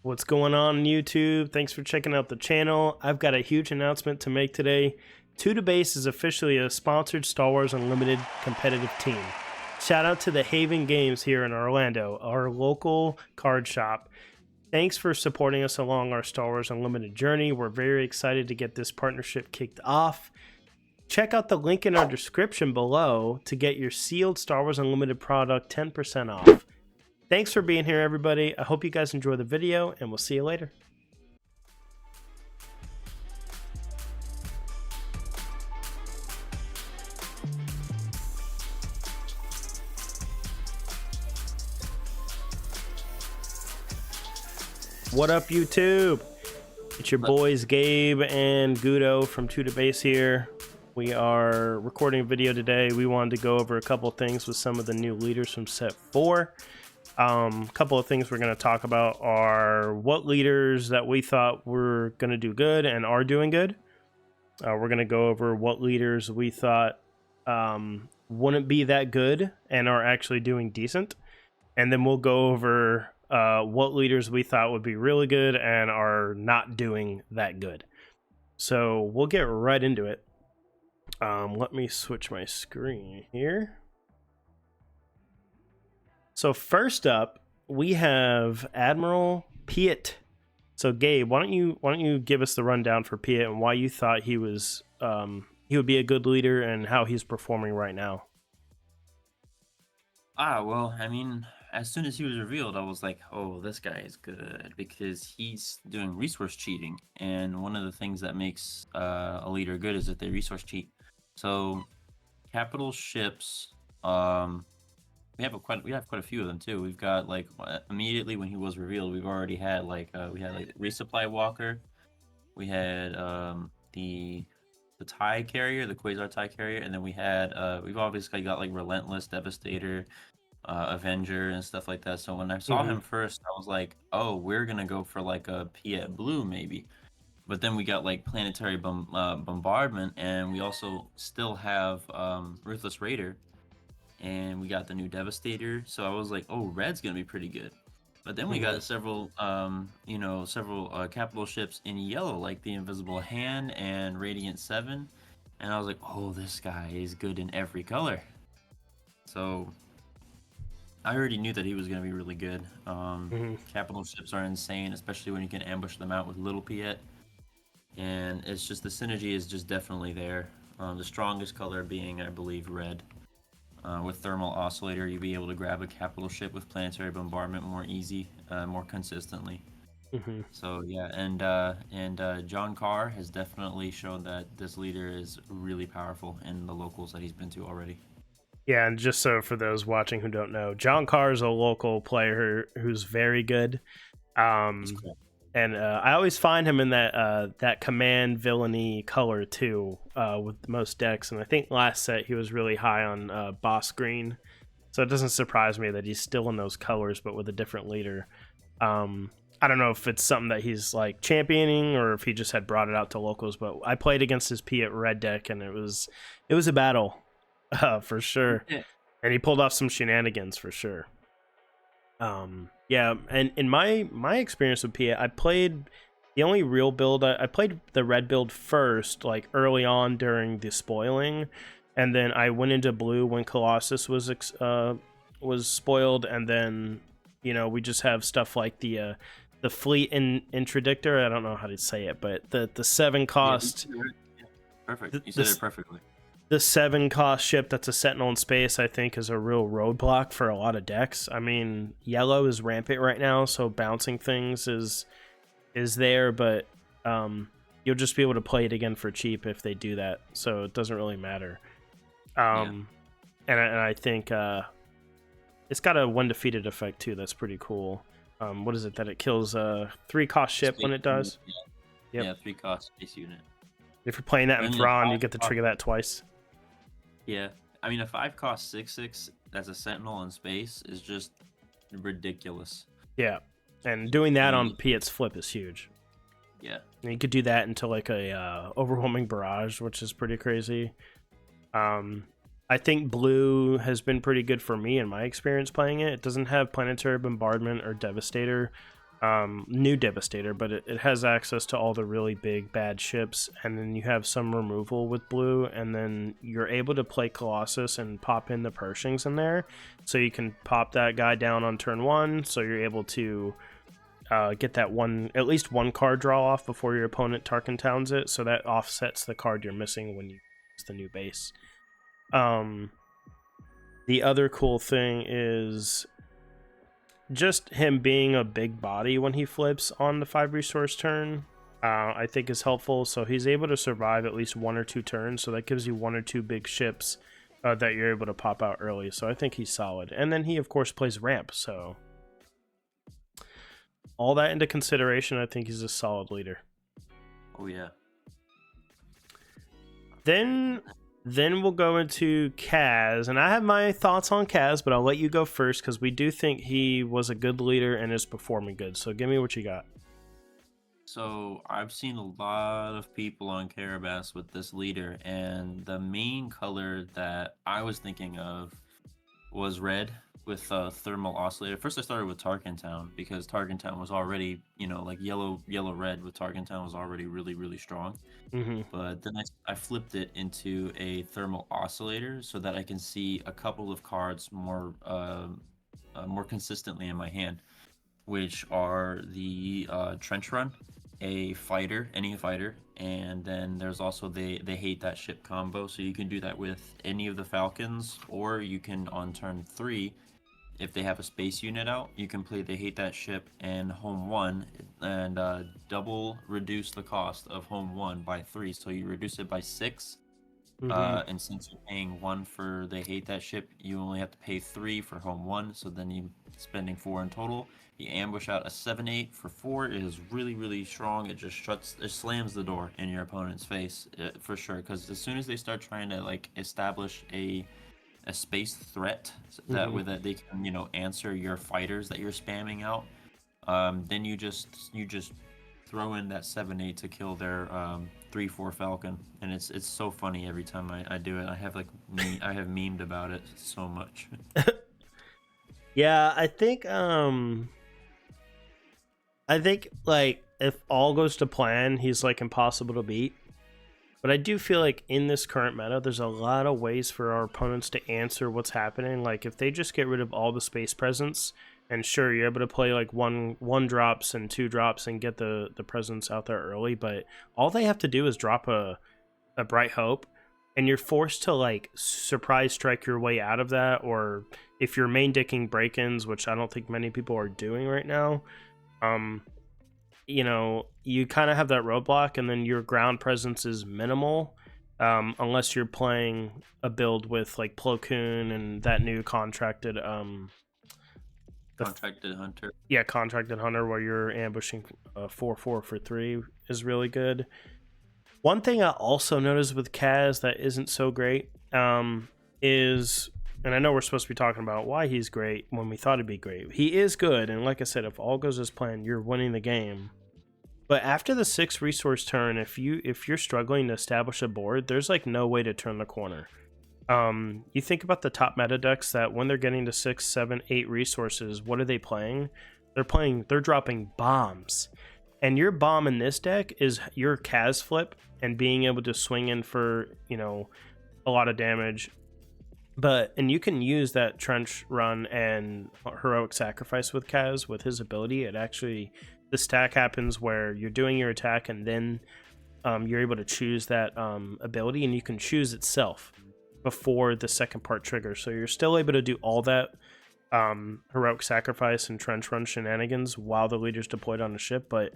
What's going on YouTube? Thanks for checking out the channel. I've got a huge announcement to make today. TwoToBase is officially a sponsored Star Wars Unlimited competitive team. Shout out to the Haven Games here in Orlando, our local card shop. Thanks for supporting us along our Star Wars Unlimited journey. We're very excited to get this partnership kicked off. Check out the link in our description below to get your sealed Star Wars Unlimited product 10% off. Thanks for being here, everybody. I hope you guys enjoy the video, and we'll see you later. What up, YouTube? It's your boys Gabe and Gudo from TwoToBase here. We are recording a video today. We wanted to go over a couple things with some of the new leaders from set 4. A couple of things we're going to talk about are what leaders that we thought were going to do good and are doing good. We're going to go over what leaders we thought wouldn't be that good and are actually doing decent. And then we'll go over what leaders we thought would be really good and are not doing that good. So we'll get right into it. Let me switch my screen here. So first up, we have Admiral Piett. So Gabe, why don't you give us the rundown for Piett and why you thought he was he would be a good leader and how he's performing right now? Well, I mean, as soon as he was revealed, I was like, oh, this guy is good because he's doing resource cheating. And one of the things that makes a leader good is that they resource cheat. So capital ships, we have quite a few of them too. We've got like immediately when he was revealed, we've already had like resupply walker, we had the TIE carrier, the Quasar TIE carrier, and then we had we've obviously got like relentless, devastator, Avenger, and stuff like that. So when I saw him first, I was like, oh, we're gonna go for like a Piett blue maybe. But then we got like planetary bombardment, and we also still have Ruthless Raider, and we got the new Devastator. So I was like, oh, red's gonna be pretty good. But then we got several capital ships in yellow, like the Invisible Hand and Radiant 7, and I was like, oh, this guy is good in every color. So I already knew that he was gonna be really good. Capital ships are insane, especially when you can ambush them out with little Piett. And it's just the synergy is just definitely there. The strongest color being, I believe, red. With thermal oscillator, you'll be able to grab a capital ship with planetary bombardment more easy, more consistently. So yeah, and John Carr has definitely shown that this leader is really powerful in the locals that he's been to already. Yeah, and just so for those watching who don't know, John Carr is a local player who's very good. Cool. And I always find him in that command villainy color too, with the most decks. And I think last set he was really high on boss green, so it doesn't surprise me that he's still in those colors, but with a different leader. I don't know if it's something that he's like championing or if he just had brought it out to locals. But I played against his Piett red deck, and it was a battle, for sure. Yeah. And he pulled off some shenanigans for sure. Yeah, and in my experience with Piett, I played the only real build. I played the red build first, like early on during the spoiling, and then I went into blue when Colossus was spoiled, and then we just have stuff like the fleet interdictor. I don't know how to say it, but the 7 cost. Yeah, perfect. You said it perfectly. The 7 cost ship that's a Sentinel in space, I think, is a real roadblock for a lot of decks. I mean, yellow is rampant right now, so bouncing things is there, but you'll just be able to play it again for cheap if they do that, so it doesn't really matter. And I think it's got a 1 defeated effect too. That's pretty cool. What is it that it kills a 3 cost ship when it does? Yeah, yep. 3 cost space unit. If you're playing that in Thrawn, you get to trigger that twice. Yeah, I mean, a 5 cost 6/6 that's a Sentinel in space is just ridiculous. Yeah, and doing that on Piett's flip is huge. Yeah, and you could do that into like a overwhelming barrage, which is pretty crazy. I think blue has been pretty good for me in my experience playing it. It doesn't have planetary bombardment or devastator, new Devastator, but it has access to all the really big bad ships, and then you have some removal with blue, and then you're able to play Colossus and pop in the Pershings in there, so you can pop that guy down on turn 1, so you're able to get that at least one card draw off before your opponent Tarkin Towns it, so that offsets the card you're missing when you use the new base. The other cool thing is just him being a big body when he flips on the 5 resource turn, I think is helpful. So he's able to survive at least 1 or 2 turns. So that gives you 1 or 2 big ships that you're able to pop out early. So I think he's solid. And then he, of course, plays ramp. So all that into consideration, I think he's a solid leader. Oh, yeah. Then we'll go into Kaz, and I have my thoughts on Kaz, but I'll let you go first because we do think he was a good leader and is performing good. So give me what you got. So I've seen a lot of people on Carabas with this leader, and the main color that I was thinking of was red with thermal oscillator. First I started with Tarkin Town because Tarkin Town was already, like yellow red with Tarkin Town was already really, really strong. Mm-hmm. But then I flipped it into a thermal oscillator so that I can see a couple of cards more consistently in my hand, which are the Trench Run, any fighter, and then there's also they hate that ship combo, so you can do that with any of the Falcons, or you can on turn 3, if they have a space unit out, you can play they hate that ship and home 1 and double reduce the cost of home 1 by 3, so you reduce it by 6. Mm-hmm. And since you're paying 1 for they hate that ship, you only have to pay 3 for home 1, so then you're spending 4 in total. You ambush out a 7/8 for 4. It is really, really strong. It just slams the door in your opponent's face for sure, because as soon as they start trying to establish a space threat that with that they can answer your fighters that you're spamming out, then you just throw in that 7/8 to kill their 3/4 Falcon, and it's so funny every time I do it. I have I have memed about it so much. Yeah, I think if all goes to plan, he's impossible to beat. But I do feel like in this current meta, there's a lot of ways for our opponents to answer what's happening. Like if they just get rid of all the space presence, and sure, you're able to play one drops and 2 drops and get the presence out there early, but all they have to do is drop a Bright Hope, and you're forced to surprise strike your way out of that. Or if you're main dicking break-ins, which I don't think many people are doing right now, you kind of have that roadblock, and then your ground presence is minimal, unless you're playing a build with Plo Koon and that new contracted Hunter. Yeah, contracted hunter, where you're ambushing 4/4 for 3 is really good. One thing I also noticed with Kaz that isn't so great is, and I know we're supposed to be talking about why he's great when we thought he'd be great. He is good, and like I said, if all goes as planned, you're winning the game. But after the 6 resource turn, if you're struggling to establish a board, there's no way to turn the corner. You think about the top meta decks that when they're getting to 6, 7, 8 resources, what are they playing? They're dropping bombs. And your bomb in this deck is your Kaz flip and being able to swing in for, a lot of damage. And you can use that Trench Run and Heroic Sacrifice with Kaz with his ability. The stack happens where you're doing your attack and then you're able to choose that ability, and you can choose itself before the second part triggers. So you're still able to do all that Heroic Sacrifice and Trench Run shenanigans while the leader's deployed on the ship. But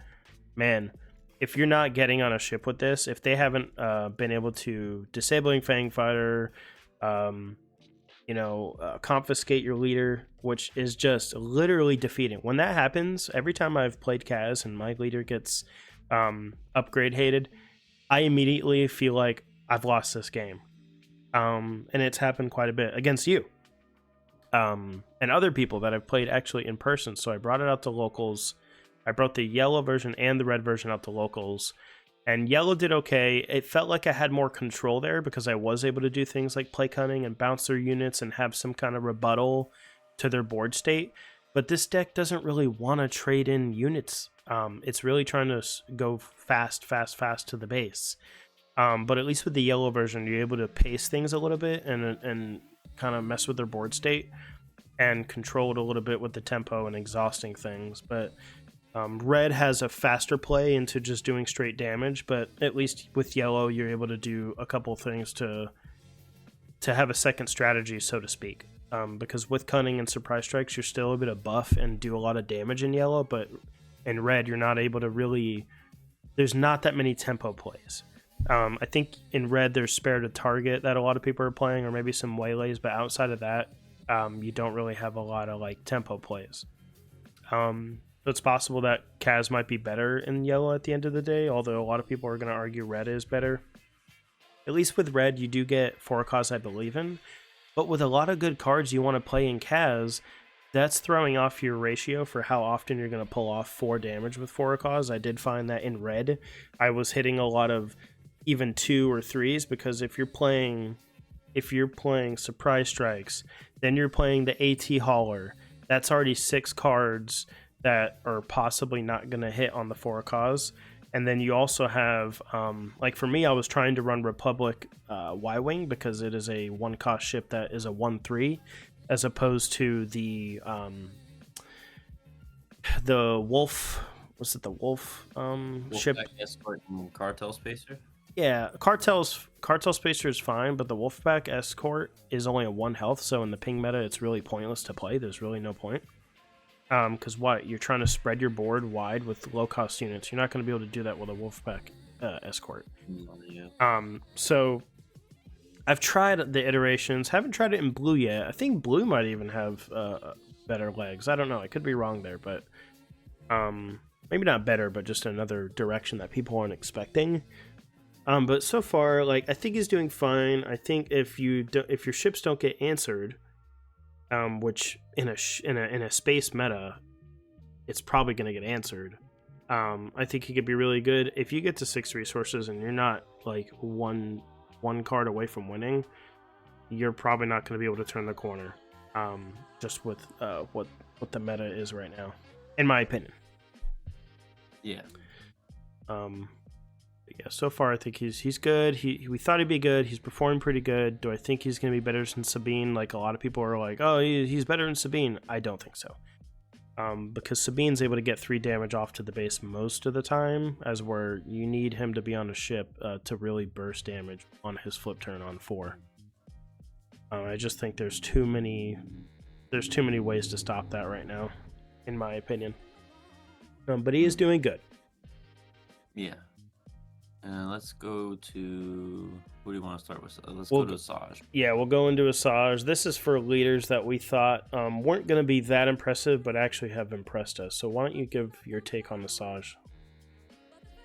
man, if you're not getting on a ship with this, if they haven't been able to disabling Fang Fighter, confiscate your leader, which is just literally defeating. When that happens, every time I've played Kaz and my leader gets upgrade hated, I immediately feel like I've lost this game. And it's happened quite a bit against you and other people that I've played actually in person. So I brought it out to locals. I brought the yellow version and the red version out to locals, and yellow did okay. It felt like I had more control there because I was able to do things like play cunning and bounce their units and have some kind of rebuttal to their board state. but this deck doesn't really want to trade in units. It's really trying to go fast to the base. But at least with the yellow version, you're able to pace things a little bit and kind of mess with their board state and control it a little bit with the tempo and exhausting things. But red has a faster play into just doing straight damage, but at least with yellow, you're able to do a couple things to have a second strategy, so to speak. Because with cunning and surprise strikes, you're still able to buff and do a lot of damage in yellow, but in red, you're not able to really. There's not that many tempo plays. I think in red, there's spare to target that a lot of people are playing, or maybe some waylays, but outside of that, you don't really have a lot of like tempo plays. So it's possible that Kaz might be better in yellow at the end of the day, although a lot of people are going to argue red is better. At least with red, you do get 4 Kaz, I believe in. But with a lot of good cards you want to play in Kaz, that's throwing off your ratio for how often you're going to pull off 4 damage with 4 Kaz. I did find that in red, I was hitting a lot of even 2 or 3s, because if you're playing surprise strikes, then you're playing the AT hauler. That's already 6 cards that are possibly not going to hit on the 4 Kaz. And then you also have, like for me, I was trying to run Republic Y-Wing because it is a 1-cost ship that is a 1/3, as opposed to the Wolf. Was it the Wolf ship? Escort and Cartel Spacer. Yeah, Cartel Spacer is fine, but the Wolfpack Escort is only a 1 health, so in the ping meta, it's really pointless to play. There's really no point. Because you're trying to spread your board wide with low-cost units. You're not going to be able to do that with a Wolfpack Escort. Yeah. So I've tried the iterations. Haven't tried it in blue yet. I think blue might even have better legs. I don't know. I could be wrong there, but maybe not better, but just another direction that people aren't expecting. But so far, like, I think he's doing fine. I think if your ships don't get answered, which in a space meta, it's probably going to get answered. I think he could be really good if you get to 6 resources and you're not like one card away from winning. You're probably not going to be able to turn the corner, just with what the meta is right now, in my opinion. Yeah. Yeah, so far I think he's good. We thought he'd be good. He's performing pretty good. Do I think he's going to be better than Sabine? Like a lot of people are like, oh, he's better than Sabine. I don't think so. Because Sabine's able to get 3 damage off to the base most of the time, as where you need him to be on a ship to really burst damage on his flip turn on 4. I just think there's too many ways to stop that right now, in my opinion. But he is doing good. Yeah. Let's go to... Who do you want to start with? Let's go to Asajj. Yeah, we'll go into Asajj. This is for leaders that we thought weren't going to be that impressive, but actually have impressed us. So why don't you give your take on Asajj?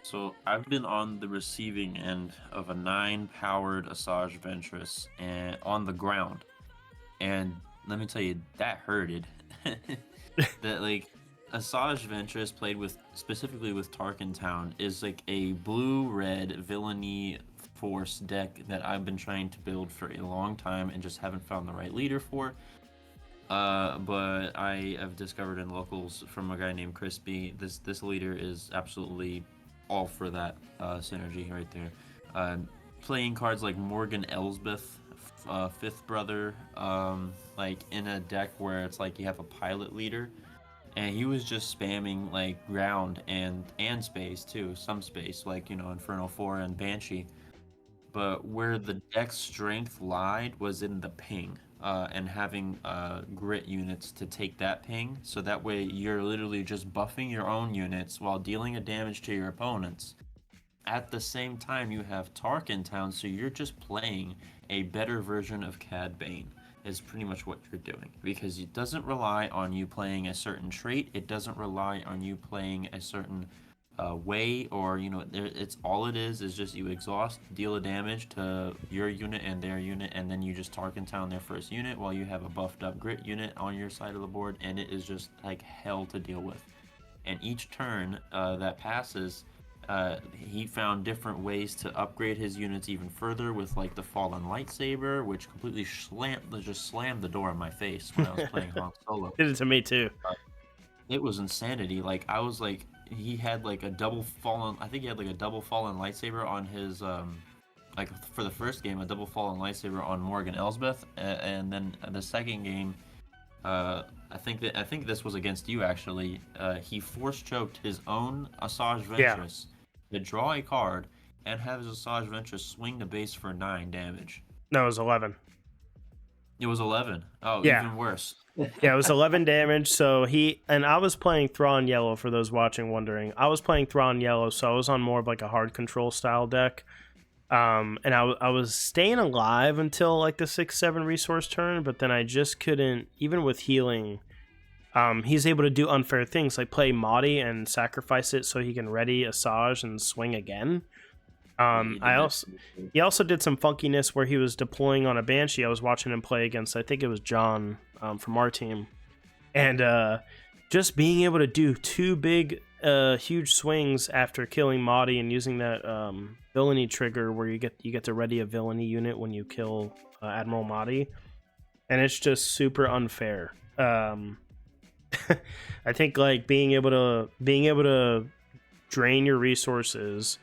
So I've been on the receiving end of a 9-powered Asajj Ventress and on the ground. And let me tell you, that hurted. That, like... Asajj Ventress played specifically with Tarkin Town is like a blue-red villainy force deck that I've been trying to build for a long time and just haven't found the right leader for. But I have discovered in locals from a guy named Crispy, this leader is absolutely all for that synergy right there. Playing cards like Morgan Elsbeth, Fifth Brother, like in a deck where it's like you have a pilot leader. And he was just spamming like ground and space too, some space like, you know, Inferno 4 and Banshee. But where the deck's strength lied was in the ping, and having grit units to take that ping. So that way you're literally just buffing your own units while dealing a damage to your opponents. At the same time, you have Tarkin Town, so you're just playing a better version of Cad Bane. Is pretty much what you're doing, because it doesn't rely on you playing a certain trait. It doesn't rely on you playing a certain way, or, you know, it's all it is just you exhaust, deal a damage to your unit and their unit, and then you just Tarkin Town their first unit while you have a buffed up grit unit on your side of the board, and it is just like hell to deal with. And each turn that passes, he found different ways to upgrade his units even further with like the Fallen Lightsaber, which completely slammed the door in my face when I was playing Han Solo. Did it to me too. It was insanity. Like I was like, he had like a double fallen. I think he had like a double fallen lightsaber on his like for the first game, a double fallen lightsaber on Morgan Elsbeth, and then the second game, I think this was against you actually. He force choked his own Asajj Ventress to draw a card and have his Asajj Ventress swing the base for 9 damage. No, it was 11. It was 11. Oh, Yeah. even worse. Yeah, it was 11 damage. So I was playing Thrawn yellow for those watching wondering. I was playing Thrawn yellow, so I was on more of like a hard control style deck. And I was staying alive until like the 6-7 resource turn, but then I just couldn't, even with healing. He's able to do unfair things like play Maudie and sacrifice it so he can ready Asajj and swing again. He also did some funkiness where he was deploying on a Banshee. I was watching him play against, I think it was John from our team, and just being able to do 2 big, huge swings after killing Maudie and using that villainy trigger where you get to ready a villainy unit when you kill Admiral Maudie, and it's just super unfair. I think like being able to drain your resources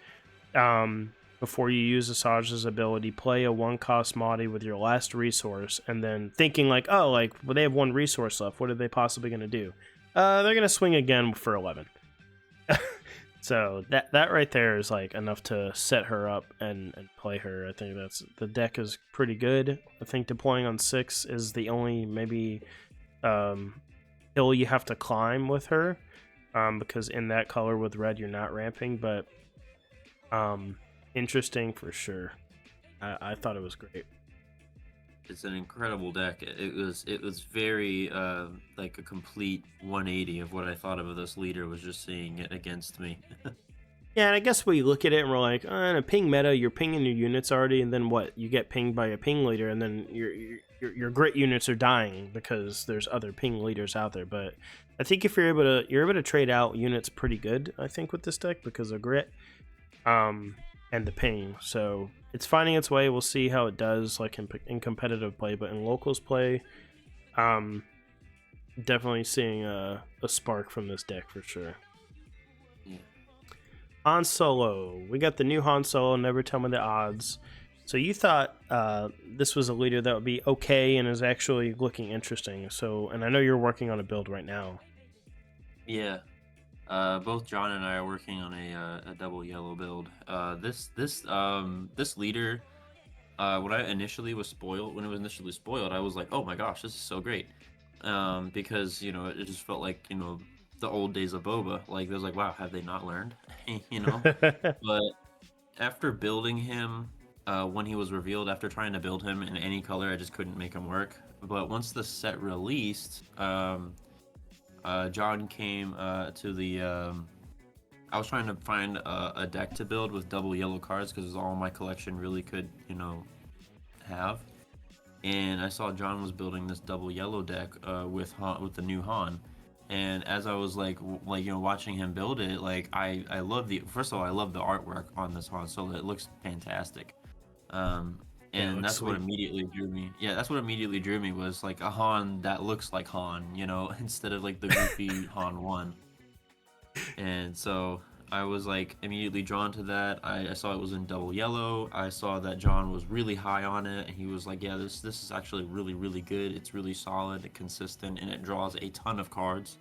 before you use Asajj's ability, play a 1-cost Maudie with your last resource, and then thinking like, oh, like well, they have 1 resource left. What are they possibly going to do? They're going to swing again for 11. So that right there is like enough to set her up and play her. I think the deck is pretty good. I think deploying on 6 is the only maybe hill you have to climb with her, because in that color with red you're not ramping, but interesting for sure. I thought it was great. It's an incredible deck. It was very like a complete 180 of what I thought of this leader was just seeing it against me. Yeah, and I guess we look at it and we're like, in a ping meta, you're pinging your units already, and then what? You get pinged by a ping leader, and then your grit units are dying because there's other ping leaders out there. But I think if you're able to trade out units pretty good, I think, with this deck because of grit, and the ping. So it's finding its way. We'll see how it does, like in competitive play, but in locals play, definitely seeing a spark from this deck for sure. Yeah. Han Solo. We got the new Han Solo, Never Tell Me the Odds. So you thought this was a leader that would be okay and is actually looking interesting. So, and I know you're working on a build right now. Yeah. Both John and I are working on a double yellow build. This leader, when it was initially spoiled, I was like, oh my gosh, this is so great. Because, you know, it just felt like, you know, the old days of Boba. Like, it was like, wow, have they not learned? You know? But after building him, when he was revealed, after trying to build him in any color, I just couldn't make him work. But once the set released, John came to the... I was trying to find a deck to build with double yellow cards because it's all my collection really could, you know, have. And I saw John was building this double yellow deck with the new Han. And as I was like you know, watching him build it, like I love first of all, I love the artwork on this Han Solo. It looks fantastic. And that's what immediately drew me. Yeah, that's what immediately drew me was like a Han that looks like Han, you know, instead of like the goofy Han 1. And so I was like immediately drawn to that. I saw it was in double yellow. I saw that John was really high on it, and he was like, yeah, this is actually really, really good. It's really solid, consistent, and it draws a ton of cards.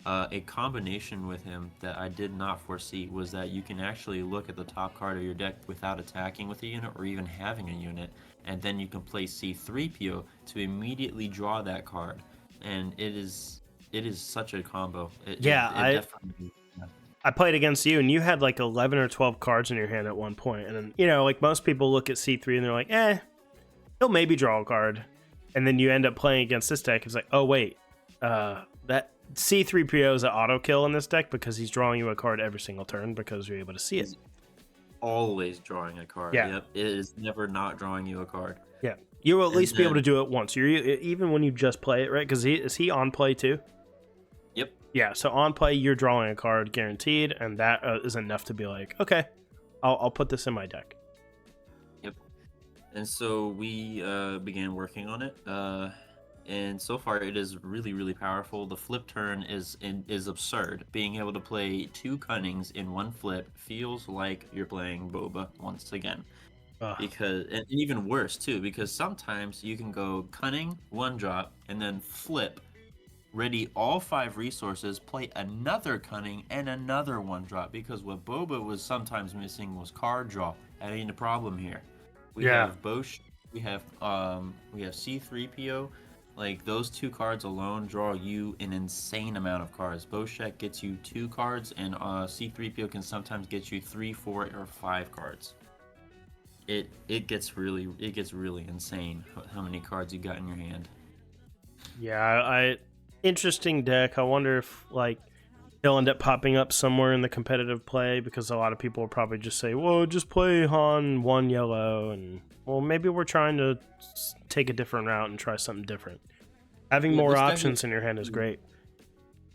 A combination with him that I did not foresee was that you can actually look at the top card of your deck without attacking with a unit or even having a unit, and then you can play C-3PO to immediately draw that card. And it is such a combo. I played against you, and you had like 11 or 12 cards in your hand at one point. And then, you know, like most people look at C3 and they're like, he'll maybe draw a card. And then you end up playing against this deck. It's like, oh, wait, that C3PO is an auto kill in this deck because he's drawing you a card every single turn because you're able to see it. He's always drawing a card. Yeah. Yep. It is never not drawing you a card. Yeah. You will at least be able to do it once. You're even when you just play it, right? Because is he on play too? Yep. Yeah, so on play, you're drawing a card guaranteed, and that is enough to be like, okay, I'll put this in my deck. Yep. And so we began working on it, and so far it is really, really powerful. The flip turn is absurd. Being able to play 2 Cunnings in 1 flip feels like you're playing Boba once again. Because, and even worse too, because sometimes you can go Cunning, 1 drop, and then flip, ready all 5 resources, play another Cunning and another 1 drop, because what Boba was sometimes missing was card draw. That ain't a problem here. We have Bosch, we have C3PO. Like, those 2 cards alone draw you an insane amount of cards. Boschek gets you 2 cards, and C3PO can sometimes get you 3, 4, or 5 cards. It gets really insane how many cards you got in your hand. Yeah, interesting deck. I wonder if like he'll end up popping up somewhere in the competitive play, because a lot of people will probably just say, well, just play Han 1 yellow, and well, maybe we're trying to take a different route and try something different. Having more options in your hand is great.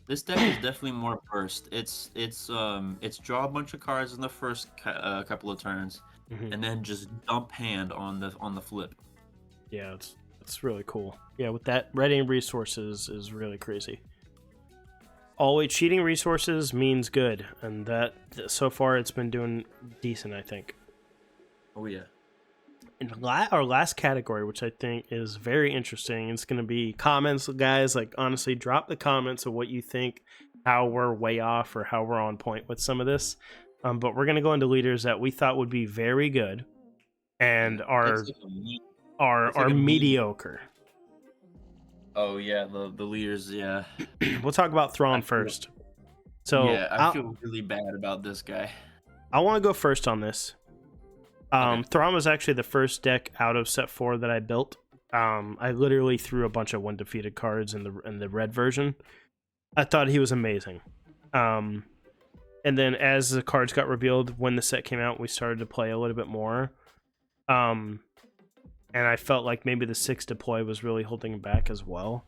This deck is definitely more burst. It's draw a bunch of cards in the first couple of turns, and then just dump hand on the flip. Yeah, it's really cool. Yeah, with that, readying resources is really crazy. Always cheating resources means good, and that so far it's been doing decent, I think. Oh yeah. And our last category, which I think is very interesting, it's going to be comments, guys. Like, honestly, drop the comments of what you think, how we're way off or how we're on point with some of this. But we're going to go into leaders that we thought would be very good and are mediocre. Oh yeah, the leaders, yeah. We'll talk about Thrawn first. So yeah, I feel really bad about this guy. I want to go first on this. Thrawn was actually the first deck out of set 4 that I built. I literally threw a bunch of 1 defeated cards in the red version. I thought he was amazing. And then as the cards got revealed when the set came out, we started to play a little bit more. And I felt like maybe the 6 deploy was really holding him back as well.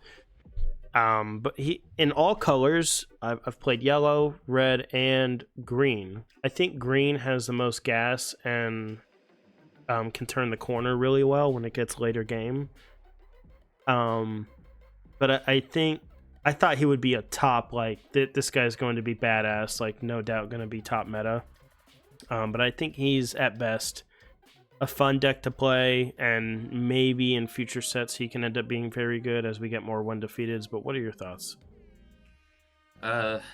But he, in all colors, I've played yellow, red, and green. I think green has the most gas and can turn the corner really well when it gets later game. But I thought he would be a top, like, this guy's going to be badass, like, no doubt going to be top meta. But I think he's, at best, a fun deck to play, and maybe in future sets he can end up being very good as we get more 1 defeateds. But what are your thoughts?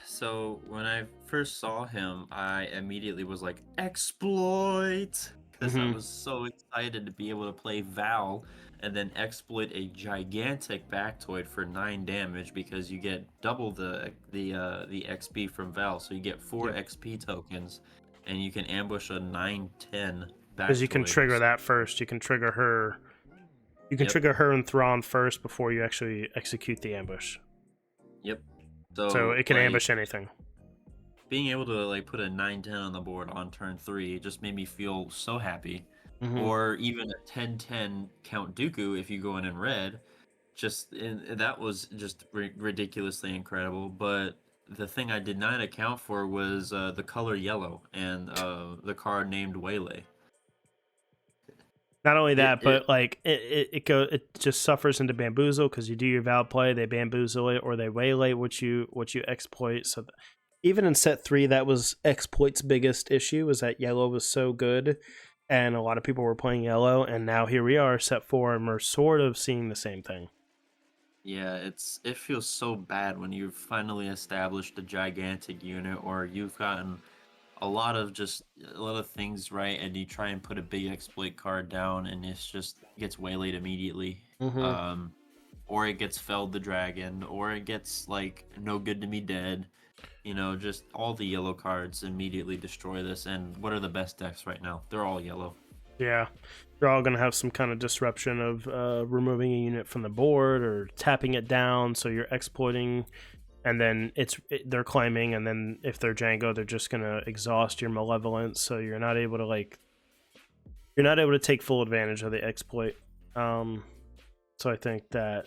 So when I first saw him, I immediately was like, exploit! Because I was so excited to be able to play Val and then exploit a gigantic Bactoid for 9 damage, because you get double the XP from Val, so you get 4 XP tokens, and you can ambush a 9/10. Because you can trigger that first. You can trigger her. You can trigger her and Thrawn first before you actually execute the ambush. Yep. So it can ambush anything. Being able to like put a 9/10 on the board on turn 3 just made me feel so happy. Or even a 10/10 Count Dooku if you go in red. That was just ridiculously incredible. But the thing I did not account for was the color yellow and the card named Waylay. Not only that, but like it just suffers into bamboozle, because you do your Val play, they bamboozle it, or they waylay what you exploit. So even in set 3, that was exploit's biggest issue, was that yellow was so good, and a lot of people were playing yellow. And now here we are, set 4, and we're sort of seeing the same thing. Yeah, it feels so bad when you've finally established a gigantic unit, or you've gotten a lot of things right, and you try and put a big exploit card down, and it gets waylaid immediately. Or it gets felled the dragon, or it gets like no good to me dead. You know, just all the yellow cards immediately destroy this. And what are the best decks right now? They're all yellow. Yeah, they're all going to have some kind of disruption of removing a unit from the board or tapping it down, so you're exploiting, and then they're claiming, and then if they're Django, they're just going to exhaust your malevolence, so you're not able to take full advantage of the exploit. So I think that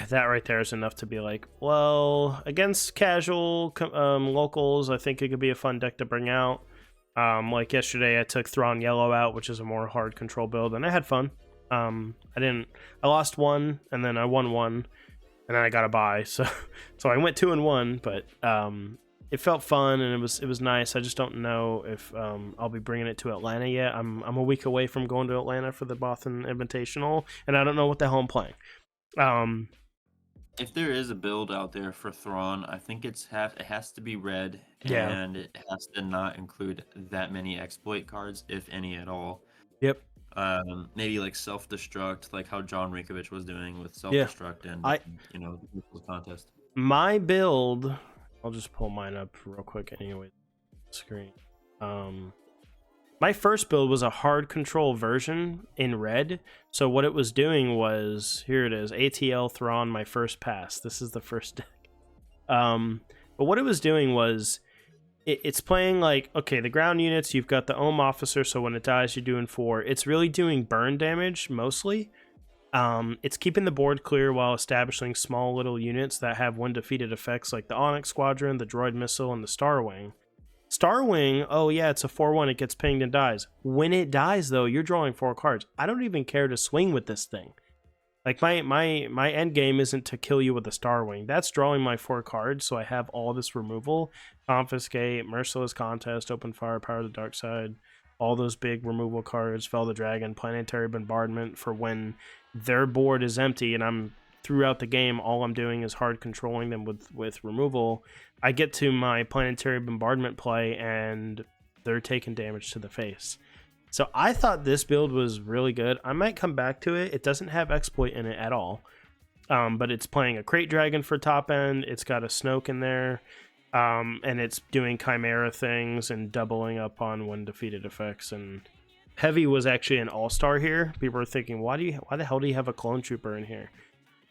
that right there is enough to be like, well, against casual locals, I think it could be a fun deck to bring out. Like yesterday, I took Thrawn Yellow out, which is a more hard control build, and I had fun. I lost one, and then I won one, and then I got a bye. So, so I went 2-1, but it felt fun and it was nice. I just don't know if I'll be bringing it to Atlanta yet. I'm a week away from going to Atlanta for the Boston Invitational, and I don't know what the hell I'm playing. If there is a build out there for Thrawn, I think it has to be red, Yeah. and it has to not include that many exploit cards, if any at all. Yep. Maybe like self-destruct, like how John Rinkovich was doing with Yeah. self-destruct and the contest. My build, I'll just pull mine up real quick anyway. Screen. My first build was a hard control version in red. So what it was doing was, here it is, ATL Thrawn, my first pass. This is the first deck. But what it was doing was, it's playing like, okay, the ground units, you've got the Ohm Officer, so when it dies, you're doing 4. It's really doing burn damage, mostly. It's keeping the board clear while establishing small little units that have when defeated effects like the Onyx Squadron, the Droid Missile, and the Star Wing. Star Wing, oh yeah, it's a 4/1, it gets pinged and dies. When it dies, though, you're drawing 4 cards. I don't even care to swing with this thing. Like, my end game isn't to kill you with a Star Wing. That's drawing my 4 cards, so I have all this removal. Confiscate, Merciless Contest, Open Fire, Power of the Dark Side, all those big removal cards, Fell the Dragon, Planetary Bombardment, for when their board is empty and I'm throughout the game, all I'm doing is hard controlling them with removal. I get to my Planetary Bombardment play and they're taking damage to the face. So I thought this build was really good. I might come back to it. It doesn't have exploit in it at all, but it's playing a Crate Dragon for top end. It's got a Snoke in there, and it's doing Chimera things and doubling up on when defeated effects. And Heavy was actually an all-star here. People are thinking, why the hell do you have a Clone Trooper in here?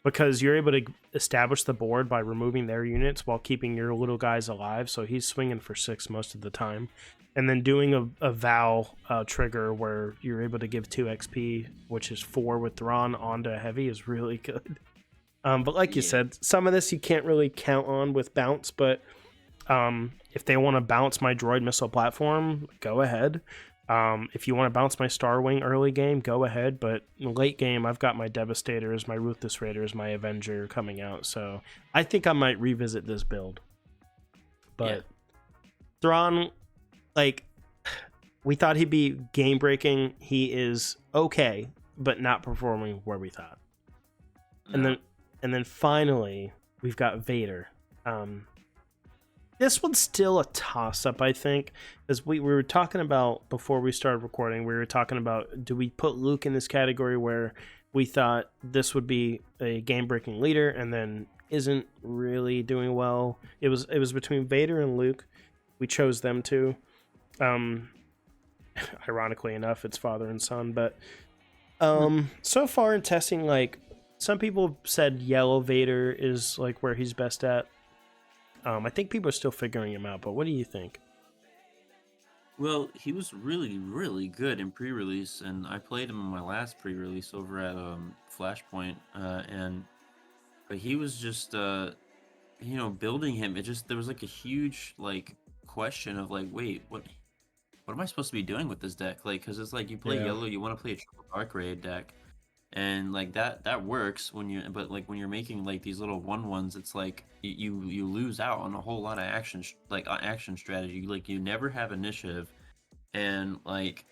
Because you're able to establish the board by removing their units while keeping your little guys alive. So he's swinging for 6 most of the time. And then doing a Val trigger where you're able to give 2 XP, which is 4 with Thrawn onto Heavy, is really good. But like you said, some of this you can't really count on with bounce. But if they want to bounce my droid missile platform, go ahead. If you want to bounce my Star Wing early game, go ahead. But late game, I've got my Devastators, my Ruthless Raiders, my Avenger coming out. So I think I might revisit this build. But Thrawn, like, we thought he'd be game breaking. He is okay, but not performing where we thought. No. And then finally, we've got Vader. This one's still a toss-up, I think, as we were talking about before we started recording. We were talking about, do we put Luke in this category where we thought this would be a game-breaking leader and then isn't really doing well? It was between Vader and Luke. We chose them two. Ironically enough, it's father and son. But so far in testing, like, some people said yellow Vader is like where he's best at. I think people are still figuring him out, but what do you think? Well, he was really, really good in pre-release, and I played him in my last pre-release over at Flashpoint, but he was just, building him. There was like a huge question of wait, what am I supposed to be doing with this deck? Because it's like you play yellow, you want to play a triple dark raid deck. And that works when when you're making these little 1/1s, it's like you lose out on a whole lot of action strategy. You never have initiative, and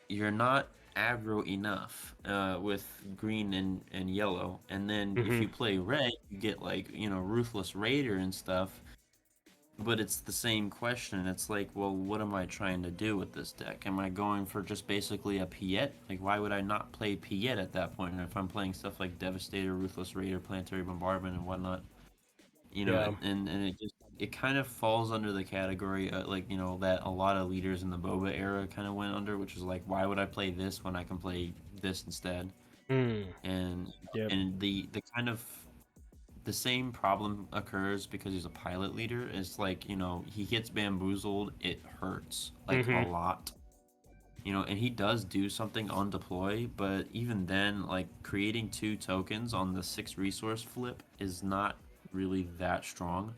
you're not aggro enough with green and yellow. And then if you play red, you get Ruthless Raider and stuff. But it's the same question. It's like, well, what am I trying to do with this deck? Am I going for just basically a Piett? Why would I not play Piett at that point? And if I'm playing stuff like Devastator, Ruthless Raider, Planetary Bombardment, and whatnot, and it kind of falls under the category that a lot of leaders in the Boba era kind of went under, which is why would I play this when I can play this instead? And the kind of the same problem occurs because he's a pilot leader. It's he gets bamboozled, it hurts a lot. You know, and he does do something on deploy, but even then, like creating 2 tokens on the 6 resource flip is not really that strong.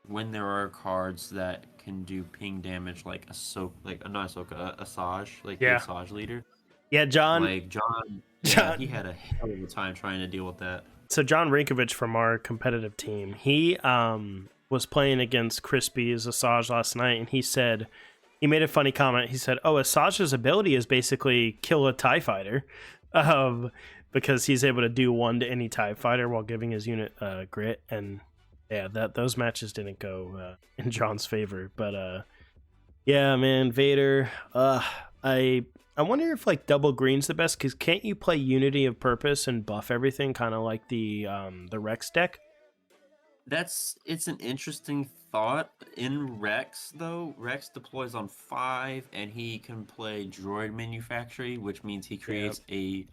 When there are cards that can do ping damage, like not Ahsoka, Asajj, like the Yeah. Asajj leader, Yeah, John. like John, yeah, he John. had a hell of a time trying to deal with that. So John Rinkovich from our competitive team, he was playing against Crispy's Asajj last night, and he made a funny comment. He said, "Oh, Asajj's ability is basically kill a TIE fighter, because he's able to do one to any TIE fighter while giving his unit grit." And yeah, those matches didn't go in John's favor. But yeah, man, Vader. I wonder if like double green's the best, because can't you play Unity of Purpose and buff everything, kind of like the Rex deck? It's an interesting thought. In Rex though, Rex deploys on 5 and he can play droid manufacturing, which means he creates a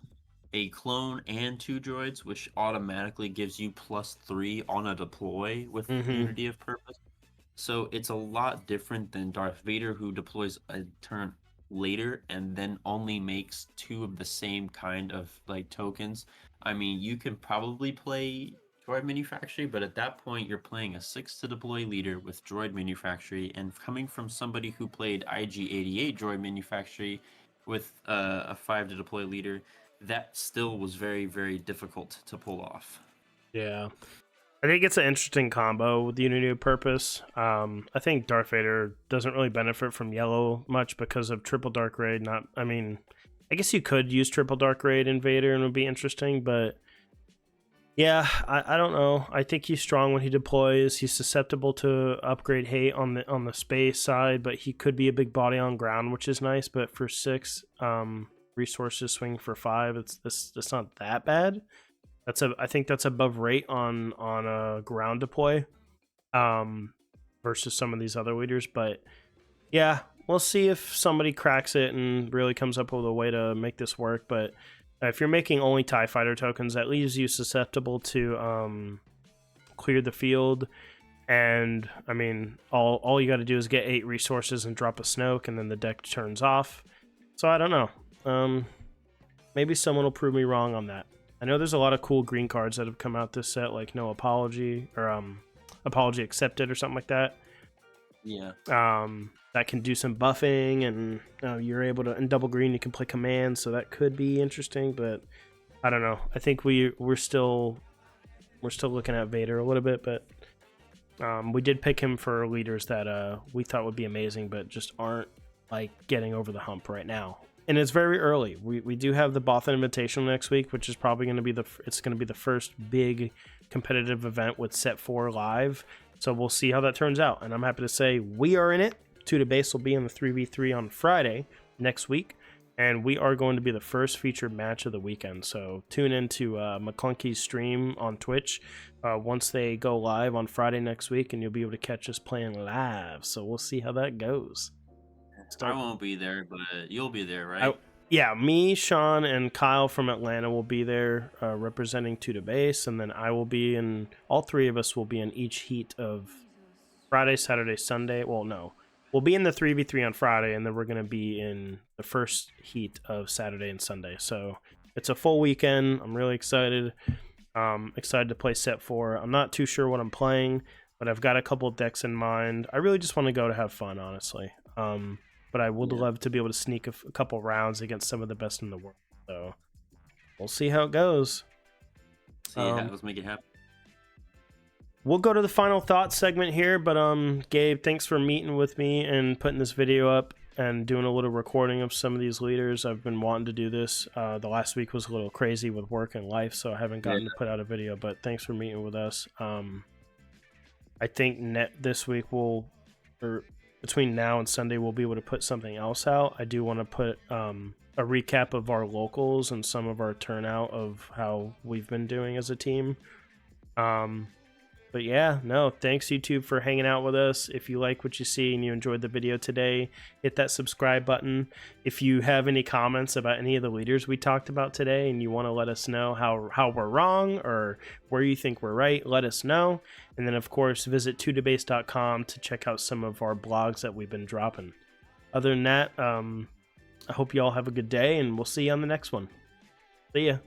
clone and 2 droids, which automatically gives you +3 on a deploy with Unity of Purpose. So it's a lot different than Darth Vader, who deploys a turn later and then only makes 2 of the same kind of like tokens. I mean, you can probably play droid manufacturing, but at that point you're playing a 6 to deploy leader with droid manufacturing, and coming from somebody who played IG-88 droid manufacturing with a 5 to deploy leader, that still was very, very difficult to pull off. Yeah. I think it's an interesting combo with Unity of Purpose. I think Darth Vader doesn't really benefit from yellow much because of triple Dark Raid. I guess you could use triple Dark Raid in Vader and it would be interesting, but yeah, I don't know. I think he's strong when he deploys. He's susceptible to upgrade hate on the space side, but he could be a big body on ground, which is nice. But for 6 resources swing for 5, it's not that bad. I think that's above rate on a ground deploy, versus some of these other leaders. But yeah, we'll see if somebody cracks it and really comes up with a way to make this work. But if you're making only TIE fighter tokens, that leaves you susceptible to clear the field. And I mean, all you got to do is get 8 resources and drop a Snoke, and then the deck turns off. So I don't know. Maybe someone will prove me wrong on that. I know there's a lot of cool green cards that have come out this set, like No Apology, or Apology Accepted, or something like that. Yeah. That can do some buffing, and you're able to, in double green, you can play command, so that could be interesting. But I don't know. I think we're still looking at Vader a little bit, but we did pick him for leaders that we thought would be amazing, but just aren't like getting over the hump right now. And it's very early. We do have the Bothan Invitational next week, which is probably going to be the first big competitive event with Set 4 live. So we'll see how that turns out. And I'm happy to say we are in it. TwoToBase will be in the 3v3 on Friday next week. And we are going to be the first featured match of the weekend. So tune into McClunky's stream on Twitch once they go live on Friday next week, and you'll be able to catch us playing live. So we'll see how that goes. I won't be there, but you'll be there, right? Yeah, me, Sean, and Kyle from Atlanta will be there representing TwoToBase, and then I will be in. All 3 of us will be in each heat of Friday, Saturday, Sunday. Well, no, we'll be in the 3v3 on Friday, and then we're going to be in the first heat of Saturday and Sunday. So it's a full weekend. I'm really excited. Excited to play Set 4. I'm not too sure what I'm playing, but I've got a couple of decks in mind. I really just want to go to have fun, honestly. But I would love to be able to sneak a couple rounds against some of the best in the world. So we'll see how it goes. Let's make it happen. We'll go to the final thoughts segment here, but Gabe, thanks for meeting with me and putting this video up and doing a little recording of some of these leaders. I've been wanting to do this. The last week was a little crazy with work and life, so I haven't gotten to put out a video, but thanks for meeting with us. I think this week between now and Sunday, we'll be able to put something else out. I do want to put a recap of our locals and some of our turnout of how we've been doing as a team. But yeah, no, thanks YouTube for hanging out with us. If you like what you see and you enjoyed the video today, hit that subscribe button. If you have any comments about any of the leaders we talked about today and you want to let us know how we're wrong or where you think we're right, let us know. And then, of course, visit TwoToBase.com to check out some of our blogs that we've been dropping. Other than that, I hope you all have a good day, and we'll see you on the next one. See ya.